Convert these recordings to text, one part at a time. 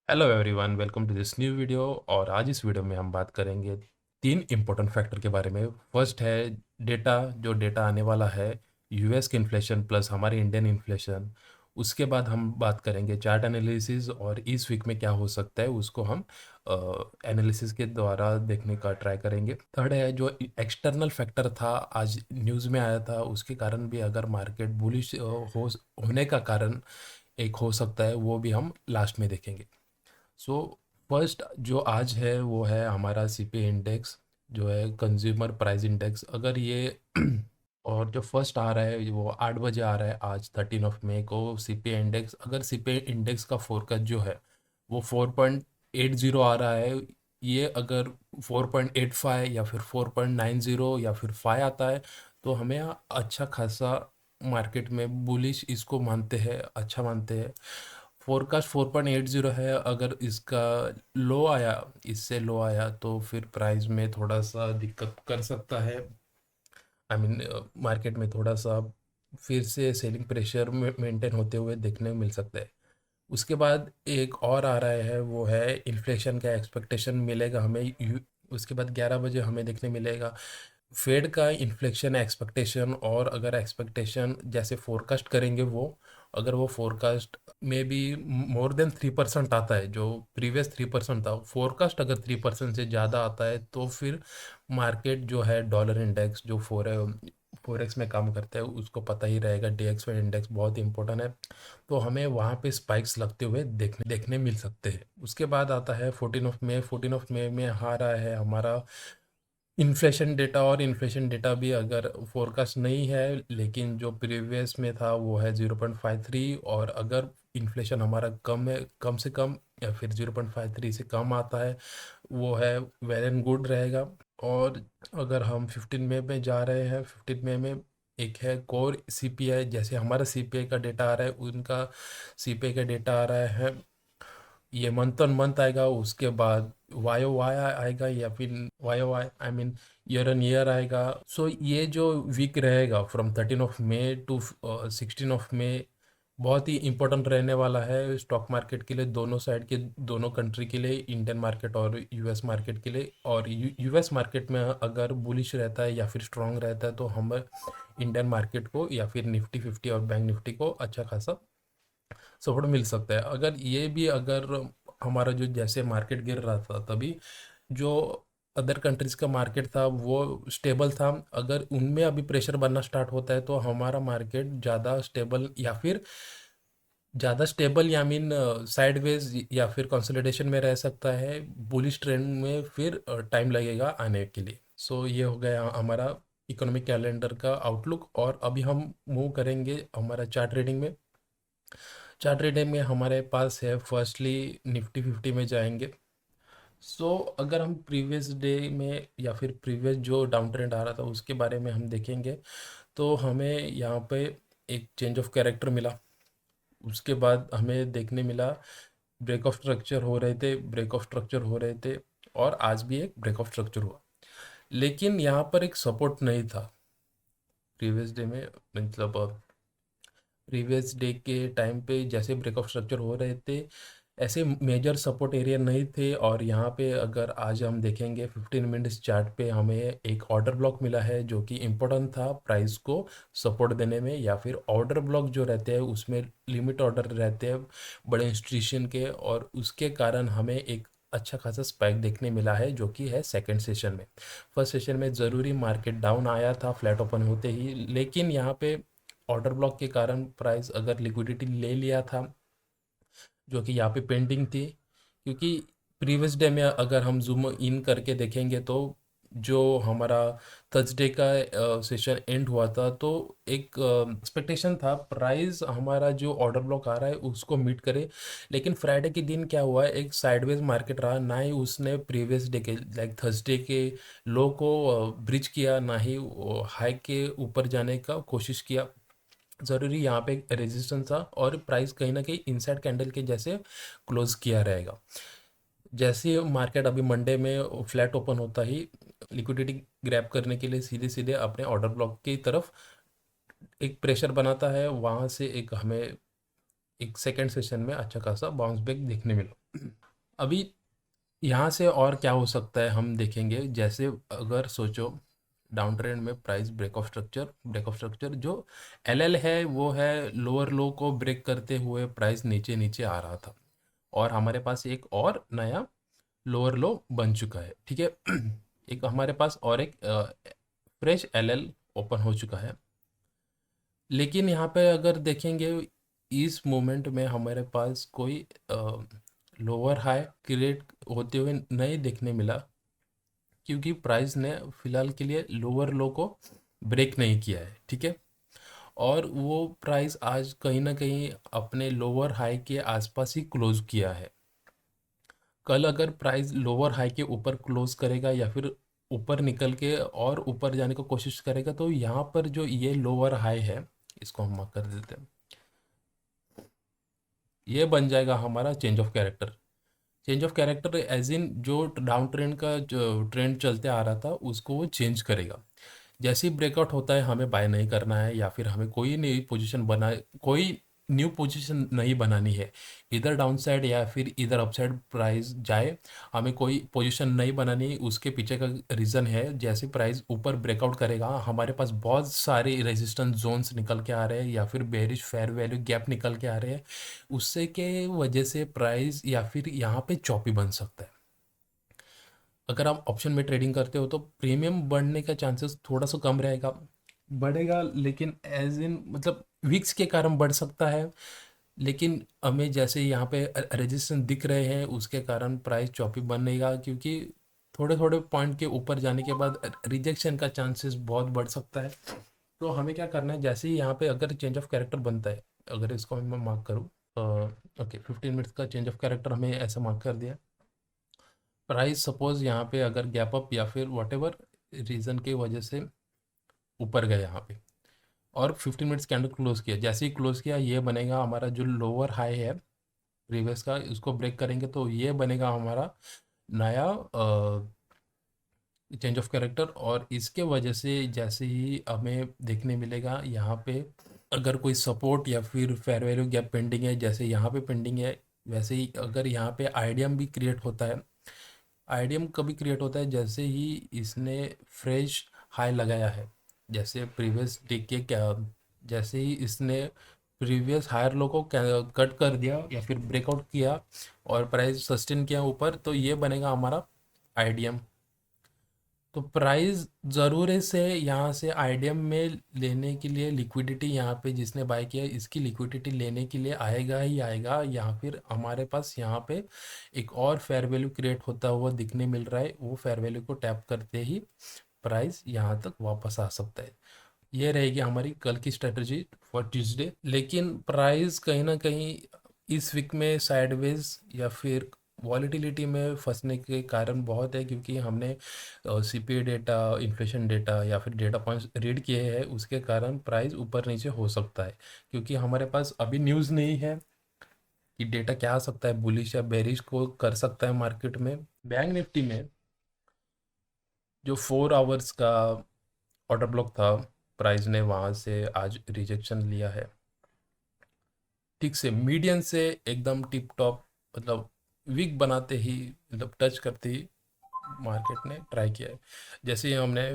Hello everyone, welcome to this new video. और आज इस वीडियो में हम बात करेंगे तीन इम्पोर्टेंट फैक्टर के बारे में। फर्स्ट है डेटा, जो डेटा आने वाला है यूएस के इन्फ्लेशन प्लस हमारे इंडियन इन्फ्लेशन। उसके बाद हम बात करेंगे चार्ट एनालिसिस और इस वीक में क्या हो सकता है उसको हम एनालिसिस के द्वारा देखने का ट्राई करेंगे। थर्ड है जो एक्सटर्नल फैक्टर था, आज न्यूज़ में आया था, उसके कारण भी अगर मार्केट बुलिश होने का कारण एक हो सकता है, वो भी हम लास्ट में देखेंगे। सो फर्स्ट जो आज है वो है हमारा सीपीआई इंडेक्स, जो है कंज्यूमर प्राइस इंडेक्स। अगर ये और जो फर्स्ट आ रहा है वो 8 बजे आ रहा है आज 13 मई को सीपीआई इंडेक्स। अगर सीपीआई इंडेक्स का फोरकास्ट जो है वो 4.80 आ रहा है, ये अगर 4.85 या फिर 4.90 या फिर 5 आता है तो हमें अच्छा खासा मार्केट में बुलिश इसको मानते हैं, अच्छा मानते हैं। फोरकास्ट 4.80 है, अगर इसका लो आया, इससे लो आया तो फिर प्राइस में थोड़ा सा दिक्कत कर सकता है। आई मीन मार्केट में थोड़ा सा फिर से सेलिंग प्रेशर में मेंटेन होते हुए देखने को मिल सकता है। उसके बाद एक और आ रहा है वो है इन्फ्लेशन का एक्सपेक्टेशन मिलेगा हमें उसके बाद 11 बजे हमें देखने मिलेगा फेड का इन्फ्लेशन एक्सपेक्टेशन। और अगर एक्सपेक्टेशन जैसे फोरकास्ट करेंगे वो, अगर वो फोरकास्ट में भी मोर देन 3% आता है, जो प्रीवियस 3% था, फोरकास्ट अगर 3% से ज़्यादा आता है तो फिर मार्केट जो है डॉलर इंडेक्स जो फोरेक्स में काम करता है उसको पता ही रहेगा, डीएक्स इंडेक्स बहुत इंपॉर्टेंट है, तो हमें वहाँ पे स्पाइक्स लगते हुए देखने देखने मिल सकते हैं। उसके बाद आता है 14 मई। 14 मई में आ रहा है हमारा इन्फ्लेशन डेटा। और इन्फ्लेशन डेटा भी अगर फोरकास्ट नहीं है लेकिन जो प्रीवियस में था वो है 0.53, और अगर इन्फ्लेशन हमारा कम है, कम से कम या फिर 0.53 से कम आता है, वो है वेल एंड गुड रहेगा। और अगर हम 15 मई में जा रहे हैं, 15 मई में एक है कोर सीपीआई, जैसे हमारा सीपीआई का डेटा आ रहा है उनका सीपीआई का डेटा आ रहा है, ये मंथ ऑन मंथ आएगा। उसके बाद वाई ओ वाई आएगा या फिर Y O Y I mean year on year आएगा। सो ये जो वीक रहेगा फ्रॉम 13 मई टू 16 मई बहुत ही इंपॉर्टेंट रहने वाला है स्टॉक मार्केट के लिए, दोनों साइड के, दोनों कंट्री के लिए, इंडियन मार्केट और यूएस मार्केट के लिए। और यूएस मार्केट में अगर बुलिश रहता है या फिर स्ट्रांग रहता है तो हम इंडियन मार्केट को या फिर निफ्टी 50 और बैंक निफ्टी को अच्छा खासा सपोर्ट मिल सकता है। अगर ये भी अगर हमारा जो जैसे मार्केट गिर रहा था तभी जो अदर कंट्रीज का मार्केट था वो स्टेबल था, अगर उनमें अभी प्रेशर बनना स्टार्ट होता है तो हमारा मार्केट ज़्यादा स्टेबल या मीन साइडवेज या फिर कंसोलिडेशन में रह सकता है। बुलिश ट्रेंड में फिर टाइम लगेगा आने के लिए। सो ये हो गया हमारा इकोनॉमिक कैलेंडर का आउटलुक। और अभी हम मूव करेंगे हमारा चार्ट रीडिंग में। चार्ट रीडिंग में हमारे पास है फर्स्टली निफ्टी 50 में जाएंगे। अगर हम प्रीवियस डे में या फिर प्रीवियस जो डाउन ट्रेंड आ रहा था उसके बारे में हम देखेंगे तो हमें यहाँ पे एक चेंज ऑफ कैरेक्टर मिला। उसके बाद हमें देखने मिला ब्रेक ऑफ स्ट्रक्चर हो रहे थे, ब्रेक ऑफ स्ट्रक्चर हो रहे थे, और आज भी एक ब्रेक ऑफ स्ट्रक्चर हुआ, लेकिन यहाँ पर एक सपोर्ट नहीं था प्रीवियस डे में। मतलब प्रीवियस डे के टाइम पे जैसे ब्रेकआउट स्ट्रक्चर हो रहे थे ऐसे मेजर सपोर्ट एरिया नहीं थे। और यहाँ पे अगर आज हम देखेंगे 15 मिनट्स चार्ट पे हमें एक ऑर्डर ब्लॉक मिला है जो कि इम्पोर्टेंट था प्राइस को सपोर्ट देने में, या फिर ऑर्डर ब्लॉक जो रहते हैं उसमें लिमिट ऑर्डर रहते हैं बड़े इंस्टीट्यूशन के, और उसके कारण हमें एक अच्छा खासा स्पाइक देखने मिला है जो कि है सेकंड सेशन में। फर्स्ट सेशन में ज़रूरी मार्केट डाउन आया था फ्लैट ओपन होते ही, लेकिन यहाँ पे ऑर्डर ब्लॉक के कारण प्राइस अगर लिक्विडिटी ले लिया था जो कि यहाँ पे पेंडिंग थी, क्योंकि प्रीवियस डे में अगर हम जूम इन करके देखेंगे तो जो हमारा थर्सडे का सेशन एंड हुआ था तो एक एक्सपेक्टेशन था प्राइस हमारा जो ऑर्डर ब्लॉक आ रहा है उसको मीट करे, लेकिन फ्राइडे के दिन क्या हुआ, एक साइडवेज मार्केट रहा, ना ही उसने प्रीवियस डे के लाइक थर्सडे के लो को ब्रिज किया, ना ही हाई के ऊपर जाने का कोशिश किया। ज़रूरी यहाँ पे रेजिस्टेंस था और प्राइस कहीं ना कहीं इनसाइड कैंडल के जैसे क्लोज किया रहेगा। जैसे मार्केट अभी मंडे में फ्लैट ओपन होता ही लिक्विडिटी ग्रैब करने के लिए सीधे सीधे अपने ऑर्डर ब्लॉक की तरफ एक प्रेशर बनाता है, वहाँ से एक हमें एक सेकेंड सेशन में अच्छा खासा बाउंस बैक देखने मिला। अभी यहाँ से और क्या हो सकता है हम देखेंगे। जैसे अगर सोचो डाउन ट्रेंड में प्राइस ब्रेक ऑफ स्ट्रक्चर जो एल है वो है लोअर लो को ब्रेक करते हुए प्राइस नीचे नीचे आ रहा था, और हमारे पास एक और नया लोअर लो बन चुका है, ठीक है। एक हमारे पास और एक फ्रेश एल ओपन हो चुका है। लेकिन यहाँ पे अगर देखेंगे इस मोमेंट में हमारे पास कोई लोअर हाई क्रिएट होते हुए नहीं देखने मिला, क्योंकि प्राइस ने फिलहाल के लिए लोअर लो को ब्रेक नहीं किया है, ठीक है। और वो प्राइस आज कहीं ना कहीं अपने लोअर हाई के आसपास ही क्लोज किया है। कल अगर प्राइस लोअर हाई के ऊपर क्लोज करेगा या फिर ऊपर निकल के और ऊपर जाने की कोशिश करेगा, तो यहाँ पर जो ये लोअर हाई है इसको हम मार्क कर देते हैं, ये बन जाएगा हमारा change of character. Change of character as in जो डाउन ट्रेंड का जो ट्रेंड चलते आ रहा था उसको वो चेंज करेगा। जैसे ही ब्रेकआउट होता है हमें बाय नहीं करना है, या फिर हमें कोई न्यू पोजीशन नहीं बनानी है। इधर डाउन साइड या फिर इधर अपसाइड प्राइस जाए, हमें कोई पोजीशन नहीं बनानी। उसके पीछे का रीज़न है, जैसे प्राइस ऊपर ब्रेकआउट करेगा हमारे पास बहुत सारे रेजिस्टेंस जोन्स निकल के आ रहे हैं या फिर बेरिश फेयर वैल्यू गैप निकल के आ रहे हैं। उससे के वजह से प्राइस या फिर यहाँ पे चॉपी बन सकता है। अगर आप ऑप्शन में ट्रेडिंग करते हो तो प्रीमियम बढ़ने का चांसेस थोड़ा सा कम रहेगा, बढ़ेगा लेकिन एज इन मतलब वीक्स के कारण बढ़ सकता है। लेकिन हमें जैसे यहाँ पे रेजिस्टेंस दिख रहे हैं उसके कारण प्राइस चॉपी बनेगा, क्योंकि थोड़े थोड़े पॉइंट के ऊपर जाने के बाद रिजेक्शन का चांसेस बहुत बढ़ सकता है। तो हमें क्या करना है, जैसे ही यहाँ पे अगर चेंज ऑफ कैरेक्टर बनता है, अगर इसको मैं मार्क करूँ, ओके 15 मिनट्स का चेंज ऑफ कैरेक्टर हमें ऐसा मार्क कर दिया। प्राइस सपोज यहाँ पे अगर गैप अप या फिर वॉट एवर रीज़न की वजह से ऊपर गए यहाँ पे और 15 मिनट्स कैंडल क्लोज किया, जैसे ही क्लोज किया ये बनेगा हमारा जो लोअर हाई है प्रीवियस का, इसको ब्रेक करेंगे तो ये बनेगा हमारा नया चेंज ऑफ कैरेक्टर। और इसके वजह से जैसे ही हमें देखने मिलेगा यहाँ पे अगर कोई सपोर्ट या फिर फेयर वैल्यू गैप पेंडिंग है, जैसे यहाँ पे पेंडिंग है, वैसे ही अगर यहाँ पे आईडियम भी क्रिएट होता है। आईडियम कभी क्रिएट होता है जैसे ही इसने फ्रेश हाई लगाया है, जैसे प्रीवियस डे के क्या, जैसे ही इसने प्रीवियस हायर लो को कट कर दिया या फिर ब्रेकआउट किया और प्राइस सस्टेन किया ऊपर, तो ये बनेगा हमारा आईडियम। तो प्राइस ज़रूरी से यहाँ से आईडियम में लेने के लिए लिक्विडिटी, यहाँ पे जिसने बाय किया इसकी लिक्विडिटी लेने के लिए आएगा ही आएगा, या फिर हमारे पास यहाँ पे एक और फेयर वैल्यू क्रिएट होता हुआ दिखने मिल रहा है, वो फेयर वैल्यू को टैप करते ही प्राइस यहाँ तक वापस आ सकता है। ये रहेगी हमारी कल की स्ट्रेटजी फॉर ट्यूसडे। लेकिन प्राइस कहीं ना कहीं इस वीक में साइडवेज या फिर वॉलीटिलिटी में फंसने के कारण बहुत है, क्योंकि हमने सीपीआई डेटा, इन्फ्लेशन डेटा या फिर डेटा पॉइंट्स रीड किए हैं, उसके कारण प्राइस ऊपर नीचे हो सकता है। क्योंकि हमारे पास अभी न्यूज़ नहीं है कि डेटा क्या आ सकता है, बुलिश या बेरिश को कर सकता है मार्केट में। बैंक निफ्टी में जो 4 आवर्स का ऑर्डर ब्लॉक था, प्राइस ने वहाँ से आज रिजेक्शन लिया है, ठीक से मीडियन से एकदम टिप टॉप, मतलब वीक बनाते ही, मतलब टच करते ही मार्केट ने ट्राई किया है। जैसे ही हमने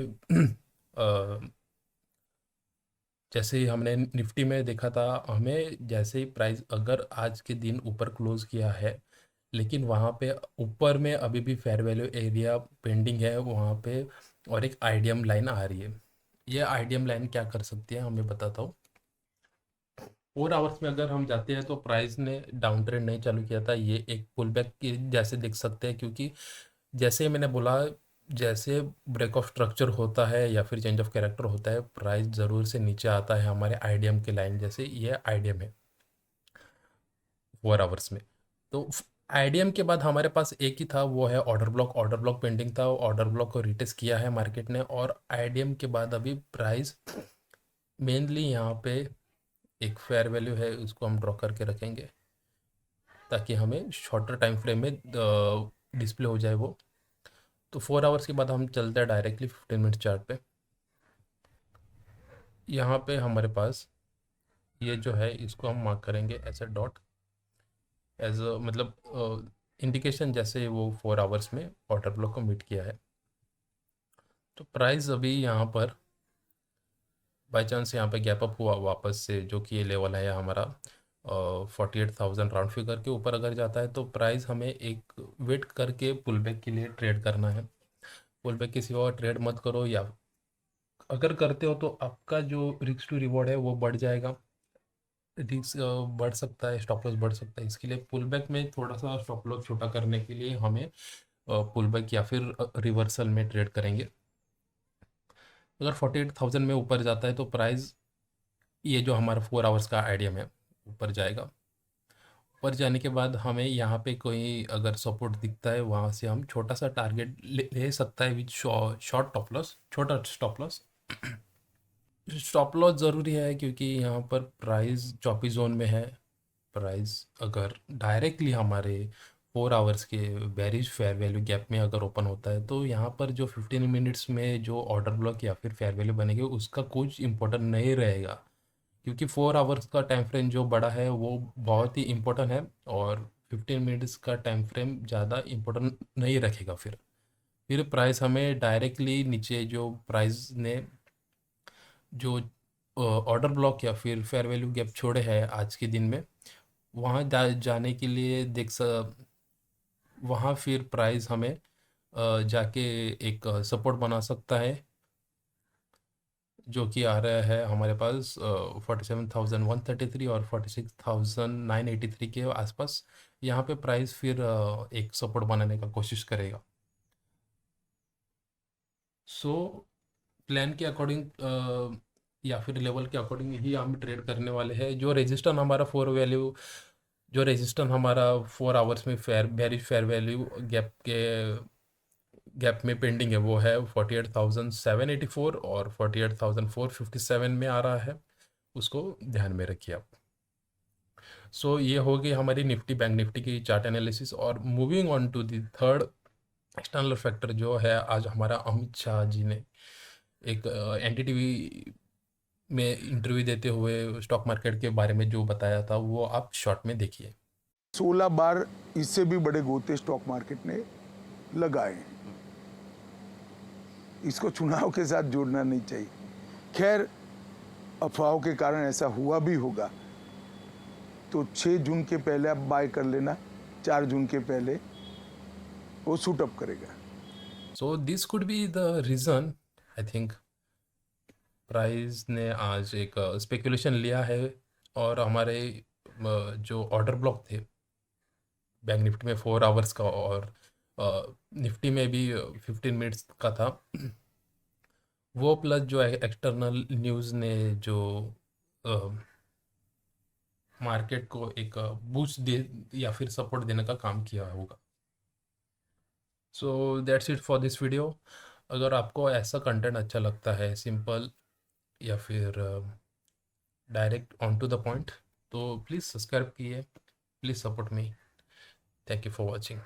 जैसे ही हमने निफ्टी में देखा था, हमें जैसे ही प्राइस अगर आज के दिन ऊपर क्लोज किया है, लेकिन वहाँ पे ऊपर में अभी भी फेयर वैल्यू एरिया पेंडिंग है वहाँ पे, और एक आईडियम लाइन आ रही है। ये आईडियम लाइन क्या कर सकती है हमें बताता हूँ। 4 आवर्स में अगर हम जाते हैं तो प्राइस ने डाउन ट्रेंड नहीं चालू किया था, ये एक पुल बैक के जैसे देख सकते हैं, क्योंकि जैसे मैंने बोला, जैसे ब्रेक ऑफ स्ट्रक्चर होता है या फिर चेंज ऑफ कैरेक्टर होता है, प्राइस ज़रूर से नीचे आता है हमारे आईडियम के लाइन जैसे, ये आईडियम है 4 आवर्स में। तो आईडियम के बाद हमारे पास एक ही था, वो है order block. Order block pending था, ऑर्डर ब्लॉक को रिटेस्ट किया है मार्केट ने, और आईडियम के बाद अभी प्राइस मेनली यहाँ पे एक फेयर वैल्यू है, उसको हम ड्रॉ करके रखेंगे ताकि हमें शॉर्टर टाइम फ्रेम में डिस्प्ले हो जाए वो। तो 4 आवर्स के बाद हम चलते हैं डायरेक्टली 15 मिनट चार्ट पे। यहाँ पे हमारे पास ये जो है इसको हम मार्क करेंगे as a dot, as a मतलब इंडिकेशन जैसे वो 4 आवर्स में ऑर्डर ब्लॉक को मीट किया है। तो प्राइस अभी यहाँ पर बाई चांस यहाँ पे गैप अप हुआ वापस से, जो कि ये लेवल है हमारा 48,000 राउंड फिगर के ऊपर अगर जाता है तो प्राइस हमें एक वेट करके पुल बैक के लिए ट्रेड करना है। पुल बैक के सिवा ट्रेड मत करो, या अगर करते हो तो आपका जो रिस्क टू रिवॉर्ड है वो बढ़ जाएगा। रिस्क बढ़ सकता है, स्टॉप लॉस बढ़ सकता है। इसके लिए पुल बैक में थोड़ा सा स्टॉप लॉस छोटा करने के लिए हमें पुल बैक या फिर रिवर्सल में ट्रेड करेंगे। अगर 48,000 में ऊपर जाता है तो प्राइस, ये जो हमारा 4 आवर्स का आइडिया है, ऊपर जाएगा। ऊपर जाने के बाद हमें यहाँ पे कोई अगर सपोर्ट दिखता है, वहाँ से हम छोटा सा टारगेट ले सकता है विद शॉर्ट टॉप लॉस, छोटा स्टॉप लॉस। स्टॉप लॉस ज़रूरी है क्योंकि यहाँ पर प्राइस चॉपी जोन में है। प्राइस अगर डायरेक्टली हमारे 4 आवर्स के बेरिश फेयर वैल्यू गैप में अगर ओपन होता है तो यहाँ पर जो 15 मिनट्स में जो ऑर्डर ब्लॉक या फिर फेयर वैल्यू बनेगी उसका कुछ इम्पोर्टेंट नहीं रहेगा, क्योंकि 4 आवर्स का टाइम फ्रेम जो बड़ा है वो बहुत ही इम्पोर्टेंट है, और 15 मिनट्स का टाइम फ्रेम ज़्यादा इम्पोर्टेंट नहीं रखेगा। फिर प्राइस हमें डायरेक्टली नीचे जो प्राइस ने जो ऑर्डर ब्लॉक या फिर फेयर वैल्यू गैप छोड़े हैं आज के दिन में, वहाँ जाने के लिए वहाँ फिर प्राइस हमें जाके एक सपोर्ट बना सकता है, जो कि आ रहा है हमारे पास 47,133 और 46,983 के आसपास। यहाँ पे प्राइस फिर एक सपोर्ट बनाने का कोशिश करेगा। सो प्लान के अकॉर्डिंग या फिर लेवल के अकॉर्डिंग ही हम ट्रेड करने वाले हैं। जो रेजिस्टेंस हमारा 4 आवर्स में फेयर वैल्यू गैप में पेंडिंग है, वो है 48,784 और 48,457 में आ रहा है। उसको ध्यान में रखिए आप। सो ये हो गई हमारी निफ्टी बैंक निफ्टी की चार्ट एनालिसिस। और moving on to the third external factor, जो है आज हमारा अमित शाह जी ने एक एनडीटीवी में इंटरव्यू देते हुए स्टॉक मार्केट के बारे में जो बताया था, वो आप शॉर्ट में देखिए। 16 बार इससे भी बड़े गोते स्टॉक मार्केट ने लगाए। इसको चुनाव के साथ जोड़ना नहीं चाहिए। खैर, अफवाहों के कारण ऐसा हुआ भी होगा, तो 6 जून के पहले आप बाय कर लेना, 4 जून के पहले वो सूट अप करेगा। So this could be the reason, I think price ने आज एक स्पेकुलेशन लिया है, और हमारे जो ऑर्डर ब्लॉक थे बैंक निफ्टी में 4 आवर्स का और निफ्टी में भी 15 मिनट्स का था, वो प्लस जो एक्सटर्नल न्यूज़ ने जो मार्केट को एक बूस्ट दे या फिर सपोर्ट देने का काम किया होगा। So that's it for this video. अगर आपको ऐसा कंटेंट अच्छा लगता है, सिंपल या फिर direct on to the point, तो प्लीज़ सब्सक्राइब कीजिए, please support me. Thank you for watching.